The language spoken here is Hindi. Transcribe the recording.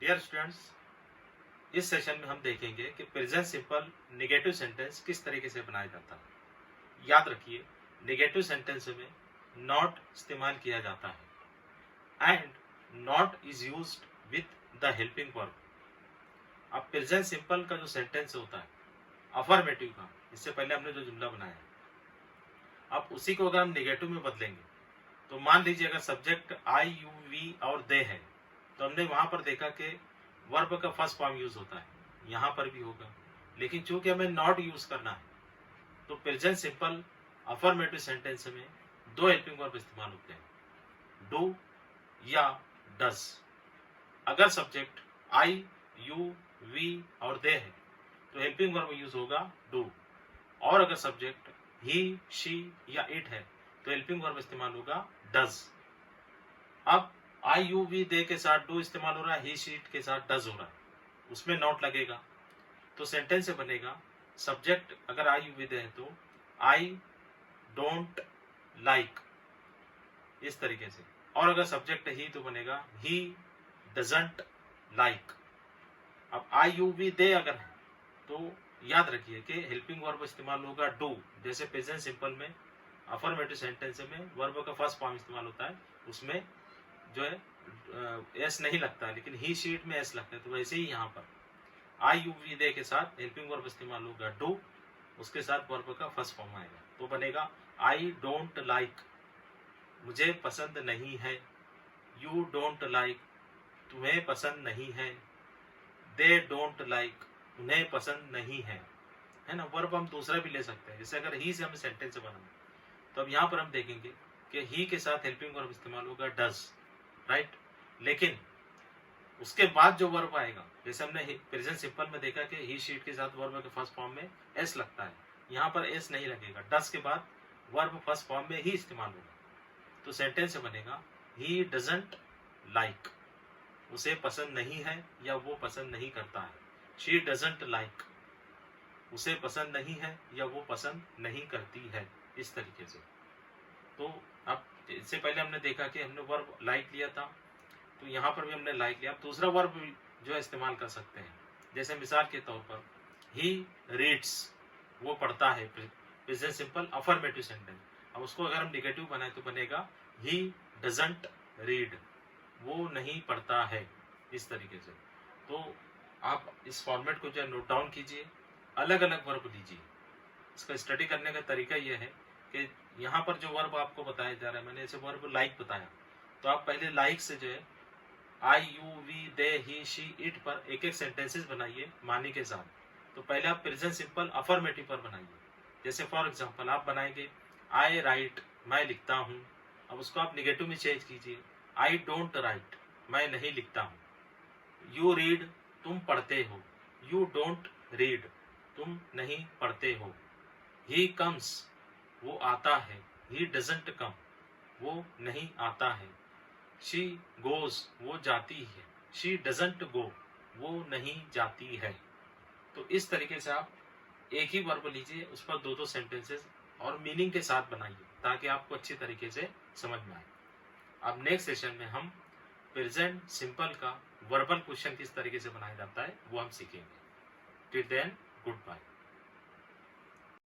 डियर स्टूडेंट्स, इस सेशन में हम देखेंगे कि प्रेजेंट सिंपल नेगेटिव सेंटेंस किस तरीके से बनाया जाता है। याद रखिए, नेगेटिव सेंटेंस में नॉट इस्तेमाल किया जाता है and not is used with the helping verb. अब प्रेजेंट सिंपल का जो सेंटेंस होता है अफर्मेटिव का, इससे पहले हमने जो जुमला बनाया, अब उसी को अगर हम नेगेटिव में बदलेंगे तो मान लीजिए अगर सब्जेक्ट आई यू वी और दे है तो हमने वहां पर देखा कि वर्ब का फर्स्ट फॉर्म यूज होता है, यहां पर भी होगा, लेकिन चूंकि हमें नॉट यूज करना है तो प्रेजेंट सिंपल अफर्मेटिव सेंटेंस में दो हेल्पिंग वर्ब इस्तेमाल होते हैं, डू या डज। अगर सब्जेक्ट आई यू वी और दे है तो हेल्पिंग वर्ब यूज होगा डू, और अगर सब्जेक्ट ही शी या इट है तो हेल्पिंग वर्ब इस्तेमाल होगा डज। अब आई यू वी दे के साथ डू इस्तेमाल हो रहा है, ही शी इट के साथ डज हो रहा है, उसमें नॉट लगेगा तो सेंटेंस से बनेगा सब्जेक्ट अगर आई यू वी दे है तो आई डोंट लाइक, इस तरीके से, और अगर सब्जेक्ट ही तो बनेगा ही डजंट लाइक। अब आई यू वी दे अगर है तो याद रखिए कि हेल्पिंग वर्ब इस्तेमाल होगा डू, जैसे प्रेजेंट सिंपल में अफर्मेटिव सेंटेंस में वर्ब का फर्स्ट फॉर्म इस्तेमाल होता है, उसमें जो है एस नहीं लगता है, लेकिन ही शीट में एस लगता है, तो वैसे ही यहाँ पर आई यू वी दे के साथ हेल्पिंग वर्ब इस्तेमाल होगा डू, उसके साथ वर्ब का फर्स्ट फॉर्म आएगा तो बनेगा आई डोंट लाइक, मुझे पसंद नहीं है, यू डोंट लाइक, तुम्हें पसंद नहीं है, दे डोंट लाइक, उन्हें पसंद नहीं है ना। वर्ब हम दूसरा भी ले सकते हैं, जैसे अगर ही से हमें सेंटेंस बनाना तो अब यहाँ पर हम देखेंगे कि ही के साथ हेल्पिंग वर्ब इस्तेमाल होगा डज, राइट। लेकिन उसके बाद जो वर्ब आएगा, जैसे हमने प्रेजेंट सिंपल में देखा कि ही शीट के साथ वर्ब के फर्स्ट फॉर्म में एस लगता है, यहाँ पर एस नहीं लगेगा, डज के बाद वर्ब फर्स्ट फॉर्म में ही इस्तेमाल होगा तो सेंटेंस से बनेगा ही डजंट लाइक, उसे पसंद नहीं है या वो पसंद नहीं करता है। शी डजंट लाइक, उसे पसंद नहीं है या वो पसंद नहीं करती है, इस तरीके से। तो अब इससे पहले हमने देखा कि हमने वर्ब लाइक लिया था, तो यहाँ पर भी हमने लाइक लिया। अब दूसरा वर्ब जो है इस्तेमाल कर सकते हैं, जैसे मिसाल के तौर पर ही रीड्स, वो पढ़ता है, प्रेजेंट सिंपल अफर्मेटिव सेंटेंस। अब उसको अगर हम नेगेटिव बनाए तो बनेगा ही डजंट रीड, वो नहीं पढ़ता है, इस तरीके से। तो आप इस फॉर्मेट को जो है नोट डाउन कीजिए, अलग अलग वर्ब लीजिए। इसका स्टडी करने का तरीका यह है कि यहाँ पर जो वर्ब आपको बताया जा रहा है, मैंने ऐसे वर्ब लाइक बताया, तो आप पहले लाइक से जो है I you we they he she it पर एक एक सेंटेंसेस बनाइए मानी के साथ। तो पहले आप प्रेजेंट सिंपल अफर्मेटिव पर बनाइए, जैसे फॉर एग्जांपल आप बनाएंगे आई राइट, मैं लिखता हूँ। अब उसको आप निगेटिव में चेंज कीजिए, आई डोंट राइट, मैं नहीं लिखता हूँ। यू रीड, तुम पढ़ते हो, यू डोंट रीड, तुम नहीं पढ़ते हो। ही कम्स, वो आता है, ही डजंट कम, वो नहीं आता है। शी गोज, वो जाती है, शी डजंट गो, वो नहीं जाती है। तो इस तरीके से आप एक ही वर्ब लीजिए, उस पर दो दो सेंटेंसेस और मीनिंग के साथ बनाइए ताकि आपको अच्छी तरीके से समझ में आए। अब नेक्स्ट सेशन में हम प्रेजेंट सिंपल का वर्बल क्वेश्चन किस तरीके से बनाया जाता है वो हम सीखेंगे। Till then, good bye.